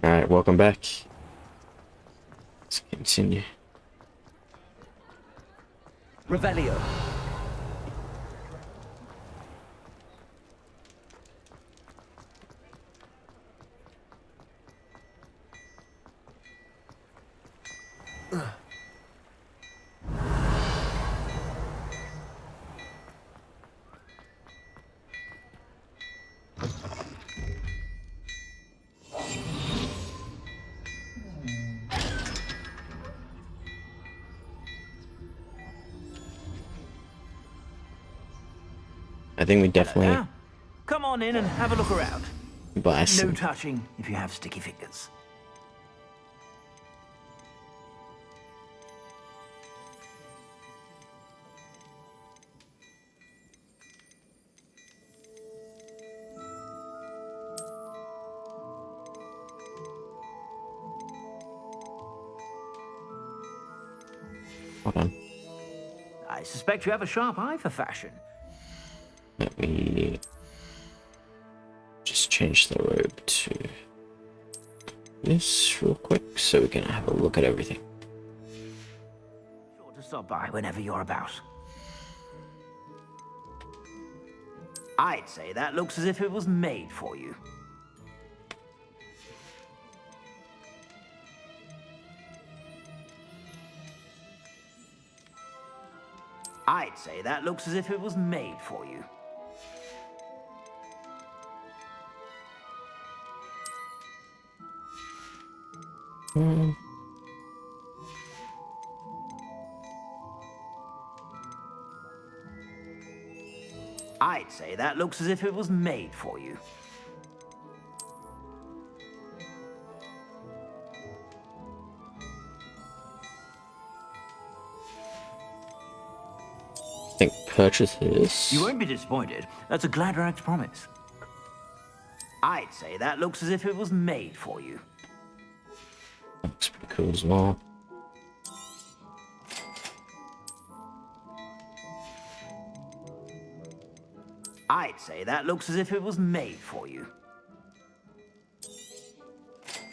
Alright, welcome back. Let's continue. Revelio. I think we Hello definitely there. Come on in and have a look around. buy No some. touching if you have sticky fingers. Hold on. I suspect you have a sharp eye for fashion. Let me just change the robe to this real quick so we can have a look at everything. Sure to stop by whenever you're about. I'd say that looks as if it was made for you. I'd say that looks as if it was made for you. Hmm. I'd say that looks as if it was made for you. I think purchase this. You won't be disappointed. That's a Gladrax promise. I'd say that looks as if it was made for you. Looks pretty cool as well. I'd say that looks as if it was made for you.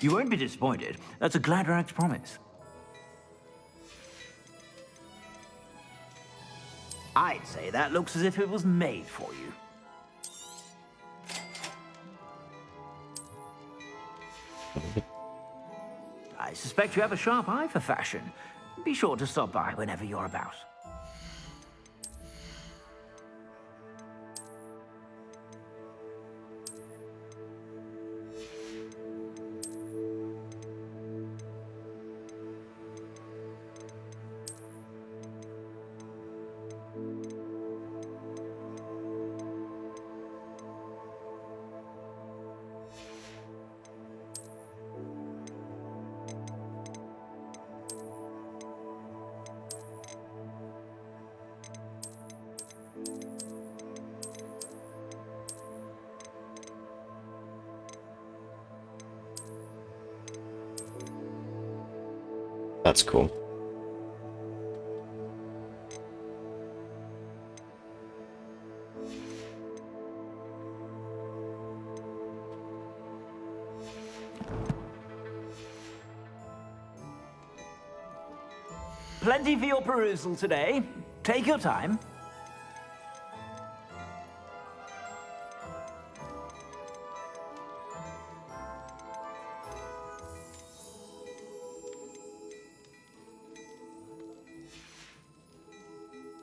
You won't be disappointed. That's a Gladrax promise. I'd say that looks as if it was made for you. I suspect you have a sharp eye for fashion. Be sure to stop by whenever you're about. That's cool. Plenty for your perusal today. Take your time.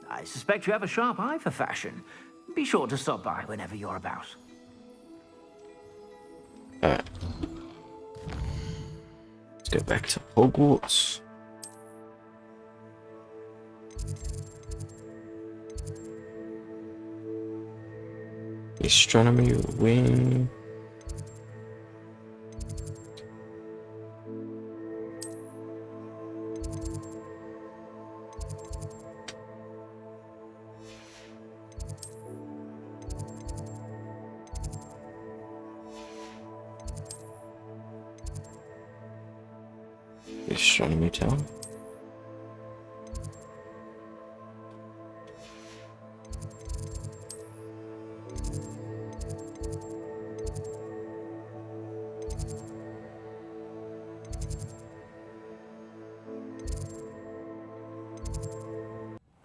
I suspect you have a sharp eye for fashion. Be sure to stop by whenever you're about. Alright. Let's go back to Hogwarts. Astronomy wing. Astronomy tower.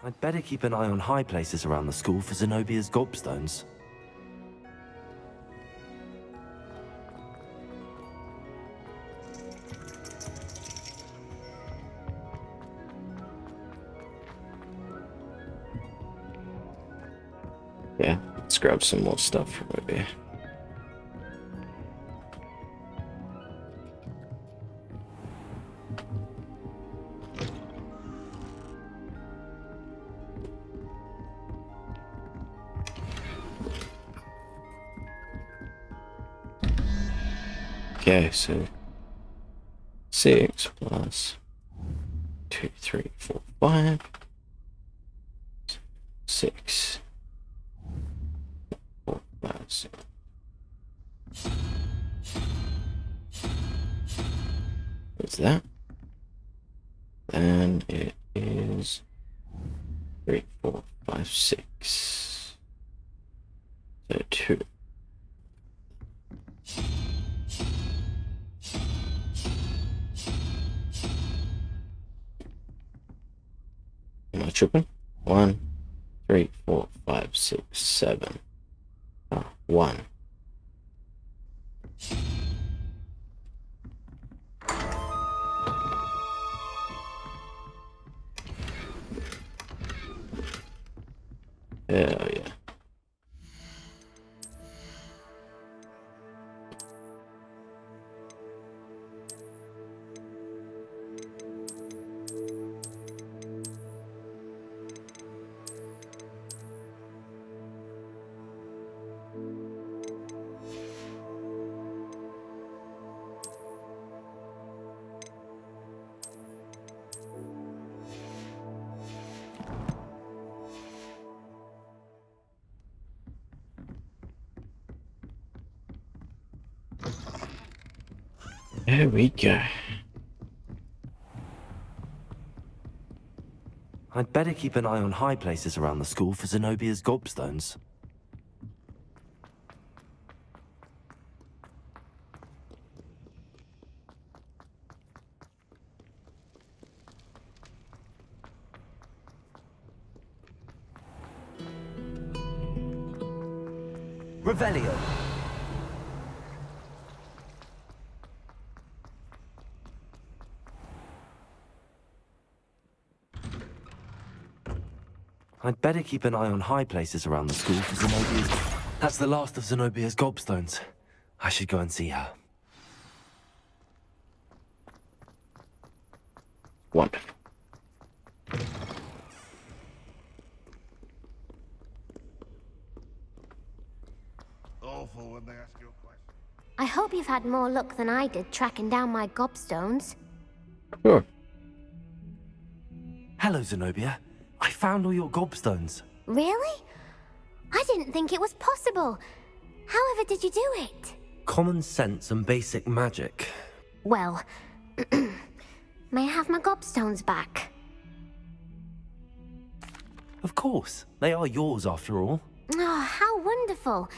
I'd better keep an eye on high places around the school for Zenobia's gobstones. Yeah, let's grab some more stuff from over here. Okay, so 6 plus 2, 3, 4, 5, 6, 4, 5, 6. What's that? And it is 3, 4, 5, 6. So 2. Am I tripping? 1, 3, 4, 5, 6, 7. 1. Hell yeah. There we go. I'd better keep an eye on high places around the school for Zenobia's gobstones. Revelio. I'd better keep an eye on high places around the school for Zenobia's... That's the last of Zenobia's gobstones. I should go and see her. Wonderful. Awful when they ask you a question. I hope you've had more luck than I did tracking down my gobstones. Sure. Hello, Zenobia. I found all your gobstones. Really? I didn't think it was possible. However did you do it? Common sense and basic magic. Well, may I have my gobstones back? Of course. They are yours after all. Oh, how wonderful.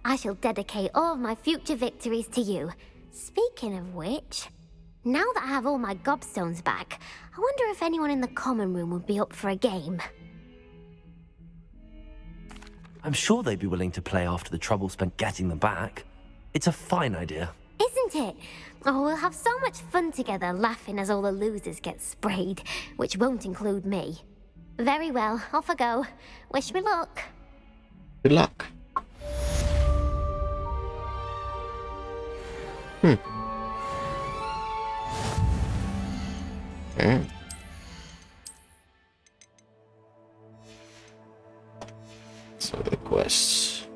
I shall dedicate all of my future victories to you. Speaking of which, now that I have all my gobstones back, I wonder if anyone in the common room would be up for a game. I'm sure they'd be willing to play after the trouble spent getting them back. It's a fine idea. Isn't it? Oh, we'll have so much fun together laughing as all the losers get sprayed, which won't include me. Very well, off I go. Wish me luck. Good luck. So the quests.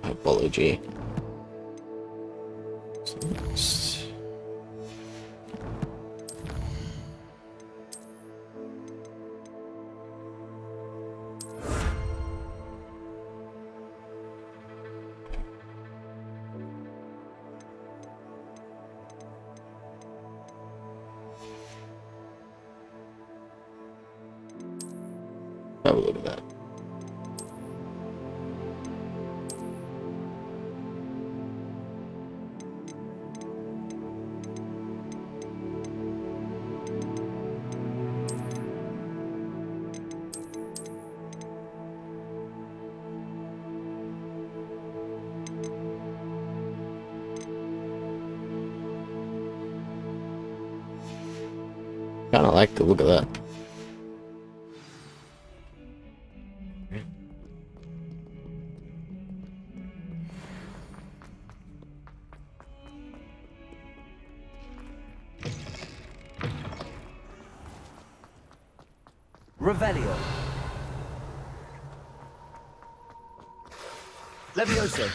Apology. So let's... have a look at that. Kinda like the look of that. Revelio. Levioso.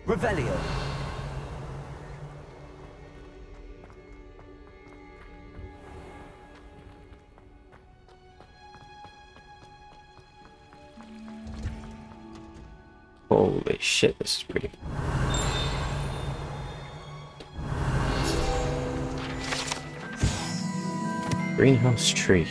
Revelio. Holy shit, this is pretty. Greenhouse tree.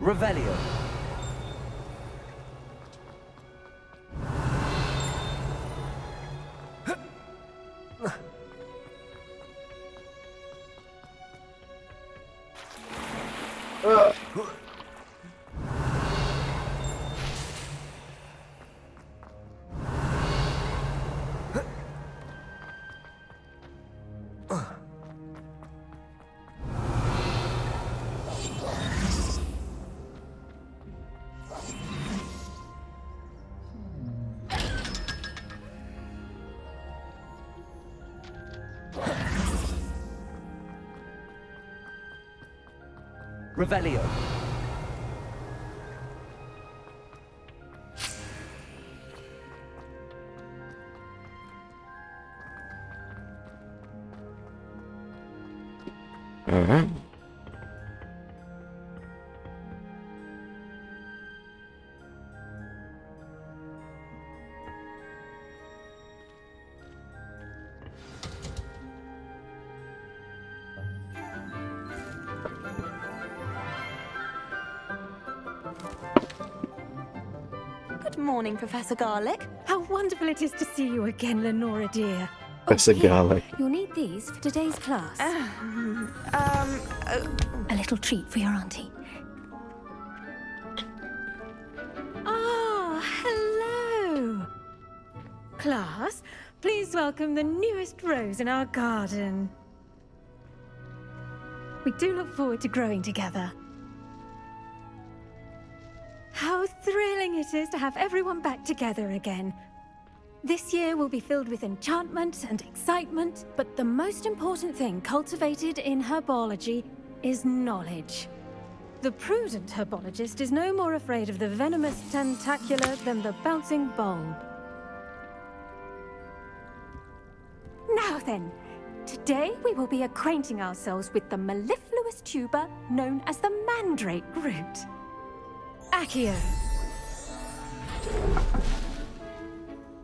Revelio. Revelio. Alright. Good morning, Professor Garlic. How wonderful it is to see you again, Lenora dear. That's a here, garlic. You'll need these for today's class. A little treat for your auntie. Ah, hello. Class, please welcome the newest rose in our garden. We do look forward to growing together. How thrilling it is to have everyone back together again. This year will be filled with enchantment and excitement, but the most important thing cultivated in herbology is knowledge. The prudent herbologist is no more afraid of the venomous tentacular than the bouncing bulb. Now then, today we will be acquainting ourselves with the mellifluous tuber known as the mandrake root. Accio.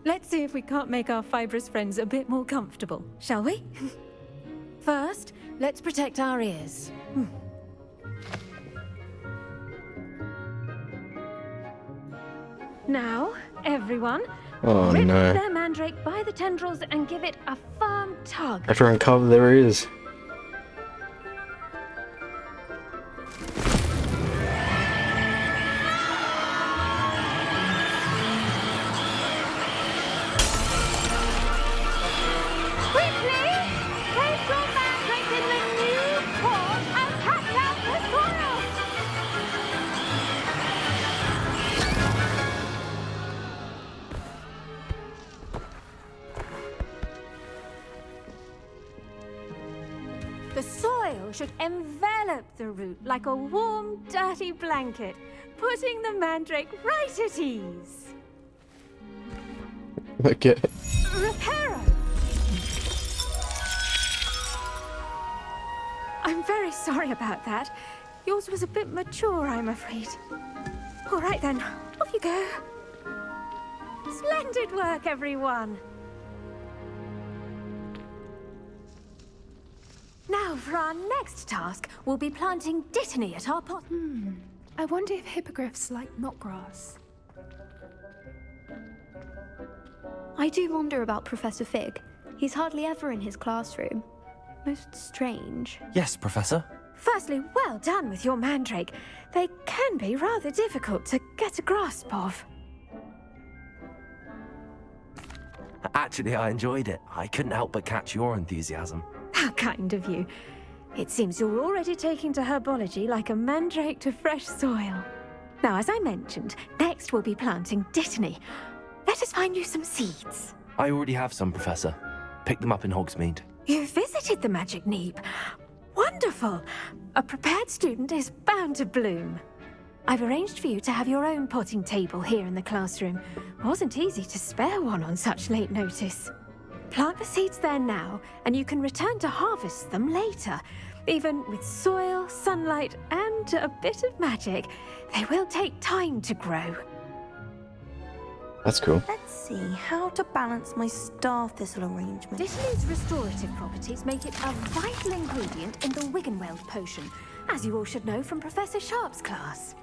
Let's see if we can't make our fibrous friends a bit more comfortable, shall we? First, let's protect our ears. Now, everyone, rip their mandrake by the tendrils and give it a firm tug. Everyone cover their ears. The soil should envelop the root like a warm, dirty blanket, putting the mandrake right at ease. Okay. Reparo! I'm very sorry about that. Yours was a bit mature, I'm afraid. All right then, off you go. Splendid work, everyone. Now, for our next task, we'll be planting dittany at our pot. I wonder if hippogriffs like knotgrass. I do wonder about Professor Fig. He's hardly ever in his classroom. Most strange. Yes, Professor. Firstly, well done with your mandrake. They can be rather difficult to get a grasp of. Actually, I enjoyed it. I couldn't help but catch your enthusiasm. How kind of you. It seems you're already taking to herbology like a mandrake to fresh soil. Now, as I mentioned, next we'll be planting dittany. Let us find you some seeds. I already have some, Professor. Picked them up in Hogsmeade. You visited the Magic Neep. Wonderful. A prepared student is bound to bloom. I've arranged for you to have your own potting table here in the classroom. Wasn't easy to spare one on such late notice. Plant the seeds there now, and you can return to harvest them later. Even with soil, sunlight, and a bit of magic, they will take time to grow. That's cool. Let's see how to balance my star thistle arrangement. Dittany's restorative properties make it a vital ingredient in the Wiggenweld potion, as you all should know from Professor Sharp's class.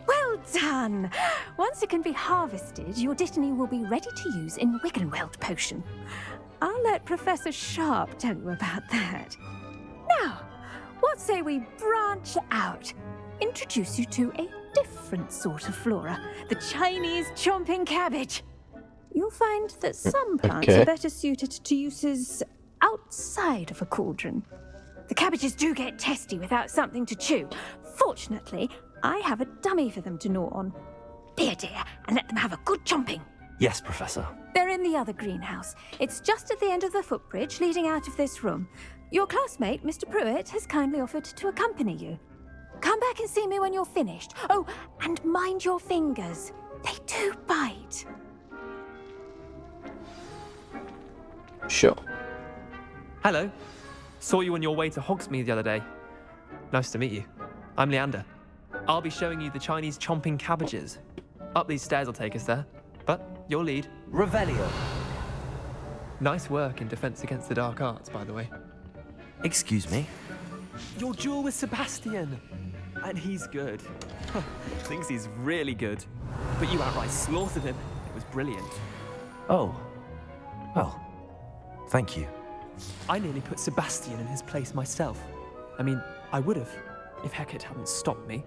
Well done! Once it can be harvested, your dittany will be ready to use in Wiggenweld potion. I'll let Professor Sharp tell you about that. Now, what say we branch out? Introduce you to a different sort of flora, the Chinese chomping cabbage. You'll find that some plants are better suited to uses outside of a cauldron. The cabbages do get testy without something to chew. Fortunately, I have a dummy for them to gnaw on. Be a dear and let them have a good chomping. Yes, Professor. They're in the other greenhouse. It's just at the end of the footbridge leading out of this room. Your classmate, Mr. Pruitt, has kindly offered to accompany you. Come back and see me when you're finished. Oh, and mind your fingers. They do bite. Sure. Hello. Saw you on your way to Hogsmeade the other day. Nice to meet you. I'm Leander. I'll be showing you the Chinese chomping cabbages. Up these stairs will take us there. But your lead. Revelio. Nice work in Defense Against the Dark Arts, by the way. Excuse me? Your duel with Sebastian. And he's good. Thinks he's really good. But you outright slaughtered him. It was brilliant. Oh. Well, thank you. I nearly put Sebastian in his place myself. I mean, I would have, if Hecate hadn't stopped me.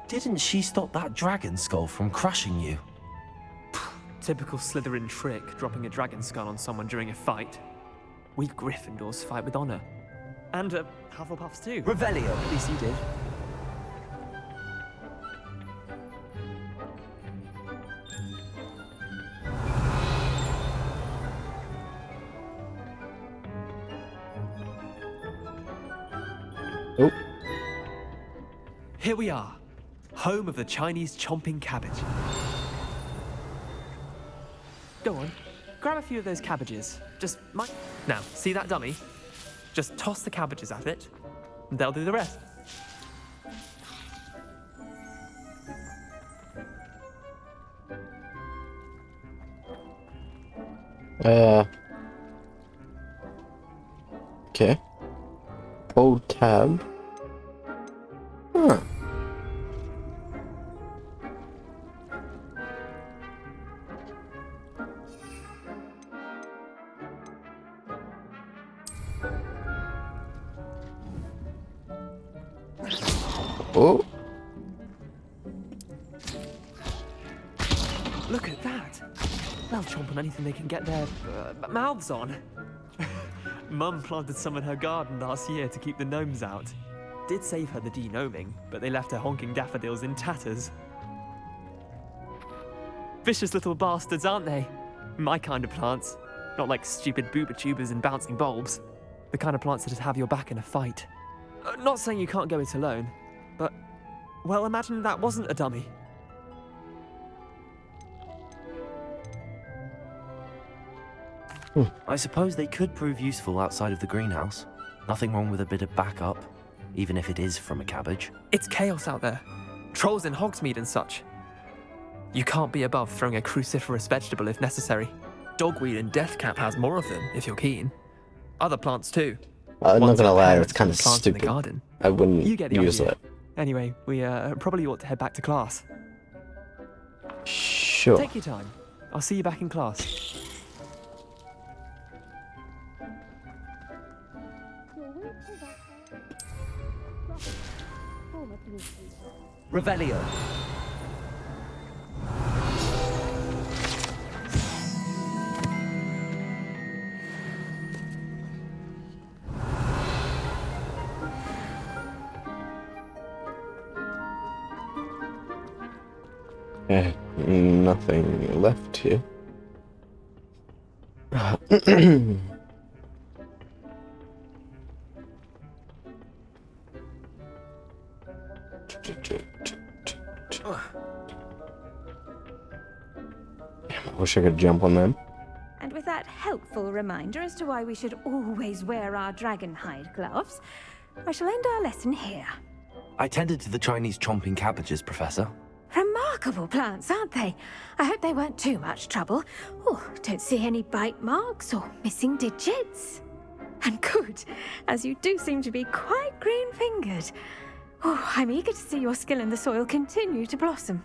Didn't she stop that dragon skull from crushing you? Typical Slytherin trick, dropping a dragon skull on someone during a fight. We Gryffindors fight with honor. And Hufflepuffs too. Revelio. At least you did. Oh. Here we are, home of the Chinese chomping cabbage. Go on, grab a few of those cabbages. Now, see that dummy? Just toss the cabbages at it, and they'll do the rest. Okay. Hold tab. Huh. Oh. Look at that. They'll chomp on anything they can get their mouths on. Mum planted some in her garden last year to keep the gnomes out. Did save her the de-gnoming, but they left her honking daffodils in tatters. Vicious little bastards, aren't they? My kind of plants. Not like stupid booba-tubers and bouncing bulbs. The kind of plants that'd have your back in a fight. Not saying you can't go it alone, but, well, imagine that wasn't a dummy. I suppose they could prove useful outside of the greenhouse. Nothing wrong with a bit of backup, even if it is from a cabbage. It's chaos out there. Trolls in Hogsmeade and such. You can't be above throwing a cruciferous vegetable if necessary. Dogweed and Deathcap has more of them, if you're keen. other plants too. I'm not Ones gonna for lie, parents it's kind and of plants in the stupid. garden. I wouldn't You get the use idea. it. Anyway, we probably ought to head back to class. Sure. Take your time. I'll see you back in class. Revelio. Nothing left here. I wish I could jump on them. And with that helpful reminder as to why we should always wear our dragon hide gloves, I shall end our lesson here. I tended to the Chinese chomping cabbages, Professor. Remarkable plants, aren't they? I hope they weren't too much trouble. Oh, don't see any bite marks or missing digits. And good, as you do seem to be quite green-fingered. Oh, I'm eager to see your skill in the soil continue to blossom.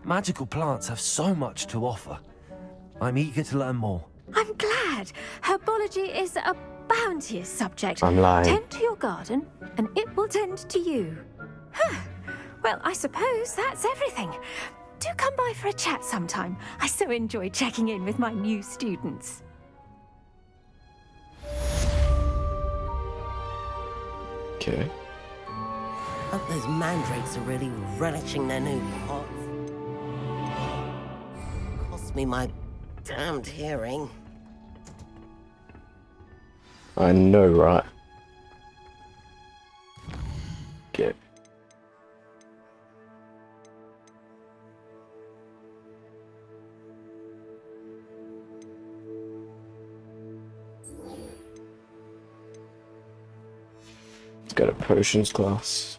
Magical plants have so much to offer. I'm eager to learn more. I'm glad. Herbology is a bounteous subject. I'm lying. Tend to your garden, and it will tend to you. Huh. Well, I suppose that's everything. Do come by for a chat sometime. I so enjoy checking in with my new students. Okay. Hope those mandrakes are really relishing their new pots. Cost me my damned hearing. I know, right? Okay. Let's go to potions class.